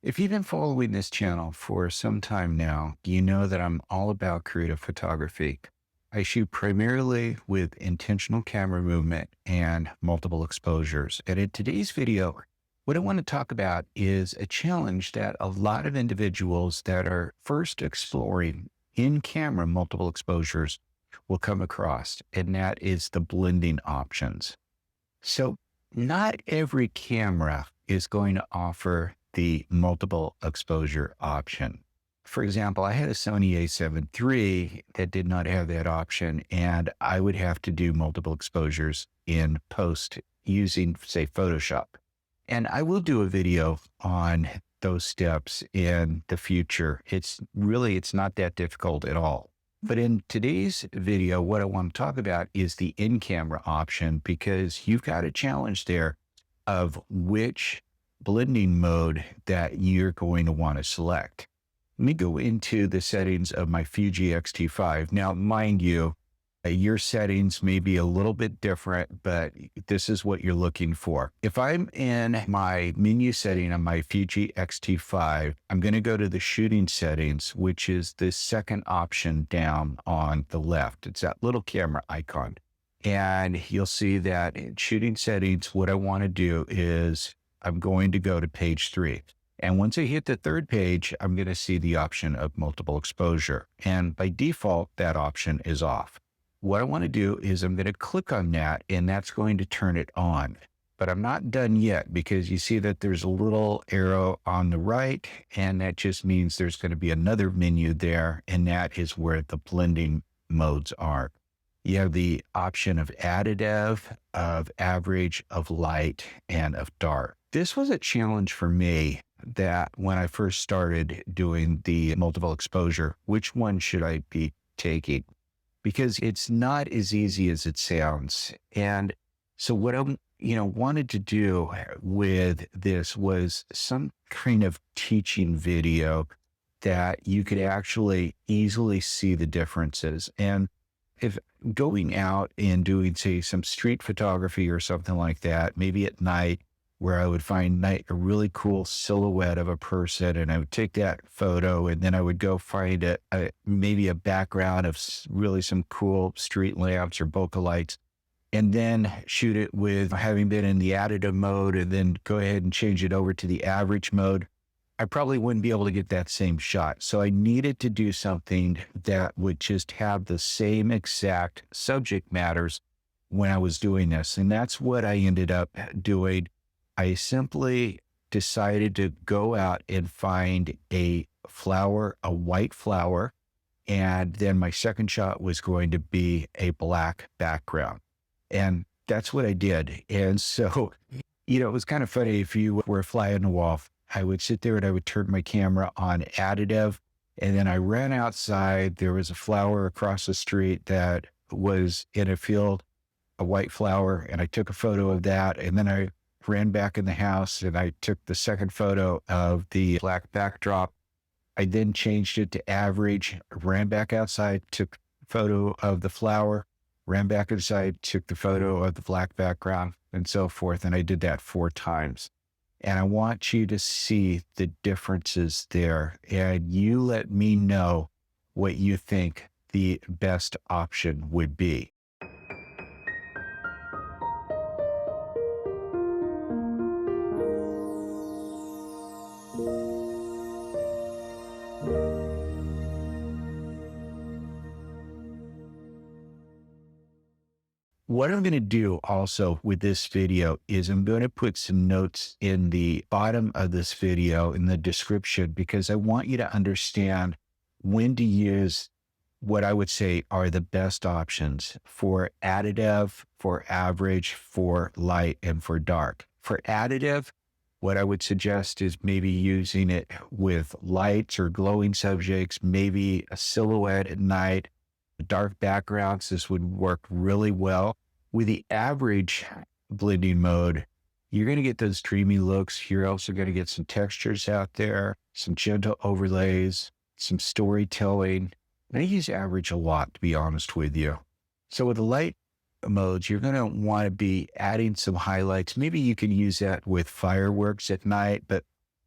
If you've been following this channel for some time now, you know that I'm all about creative photography. I shoot primarily with intentional camera movement and multiple exposures. And in today's video, what I want to talk about is a challenge that a lot of individuals that are first exploring in camera multiple exposures will come across, and that is the blending options. So, not every camera is going to offer the multiple exposure option. For example, I had a Sony A7 III that did not have that option, and I would have to do multiple exposures in post using, say, Photoshop. And I will do a video on those steps in the future. It's not that difficult at all. But in today's video, what I want to talk about is the in-camera option, because you've got a challenge there of which blending mode that you're going to want to select. Let me go into the settings of my Fuji X-T5. Now, mind you, your settings may be a little bit different, but this is what you're looking for. If I'm in my menu setting on my Fuji X-T5, I'm going to go to the shooting settings, which is the second option down on the left. It's that little camera icon. And you'll see that in shooting settings, what I want to do is I'm going to go to page 3. And once I hit the third page, I'm going to see the option of multiple exposure. And by default, that option is off. What I want to do is I'm going to click on that, and that's going to turn it on. But I'm not done yet, because you see that there's a little arrow on the right, and that just means there's going to be another menu there, and that is where the blending modes are. You have the option of additive, of average, of light, and of dark. This was a challenge for me, that when I first started doing the multiple exposure, which one should I be taking? Because it's not as easy as it sounds. And so what I wanted to do with this was some kind of teaching video that you could actually easily see the differences. And if going out and doing, say, some street photography or something like that, maybe at night, where I would find a really cool silhouette of a person, and I would take that photo, and then I would go find maybe a background of really some cool street lamps or bokeh lights, and then shoot it with having been in the additive mode, and then go ahead and change it over to the average mode. I probably wouldn't be able to get that same shot. So I needed to do something that would just have the same exact subject matters when I was doing this. And that's what I ended up doing. I simply decided to go out and find a flower, a white flower, and then my second shot was going to be a black background. And that's what I did. And so, it was kind of funny. If you were a fly on the wall, I would sit there and I would turn my camera on additive, and then I ran outside. There was a flower across the street that was in a field, a white flower, and I took a photo of that, and then I ran back in the house and I took the second photo of the black backdrop. I then changed it to average, ran back outside, took a photo of the flower, ran back inside, took the photo of the black background, and so forth. And I did that 4 times. And I want you to see the differences there. And you let me know what you think the best option would be. What I'm going to do also with this video is I'm going to put some notes in the bottom of this video in the description, because I want you to understand when to use what I would say are the best options for additive, for average, for light, and for dark. For additive, what I would suggest is maybe using it with lights or glowing subjects, maybe a silhouette at night, dark backgrounds. This would work really well. With the average blending mode, you're going to get those dreamy looks. You're also going to get some textures out there, some gentle overlays, some storytelling. And I use average a lot, to be honest with you. So with the light modes, you're going to want to be adding some highlights. Maybe you can use that with fireworks at night, but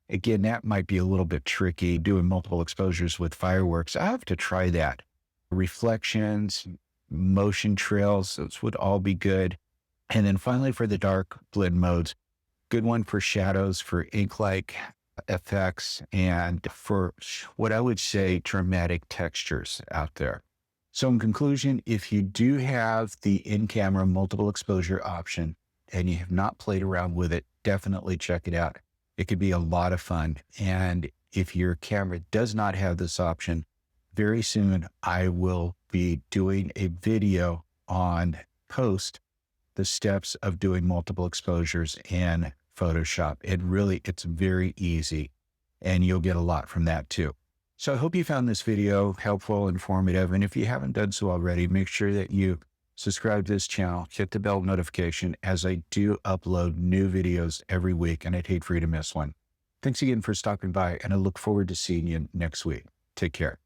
Again, that might be a little bit tricky doing multiple exposures with fireworks. I have to try that. Reflections, motion trails, those would all be good. And then finally for the dark blend modes, good one for shadows, for ink-like effects, and for what I would say dramatic textures out there. So in conclusion, if you do have the in-camera multiple exposure option and you have not played around with it, definitely check it out. It could be a lot of fun. And if your camera does not have this option, very soon I will be doing a video on post the steps of doing multiple exposures in Photoshop. It's very easy and you'll get a lot from that too. So I hope you found this video helpful, informative. And if you haven't done so already, make sure that you subscribe to this channel, hit the bell notification as I do upload new videos every week. And I'd hate for you to miss one. Thanks again for stopping by, and I look forward to seeing you next week. Take care.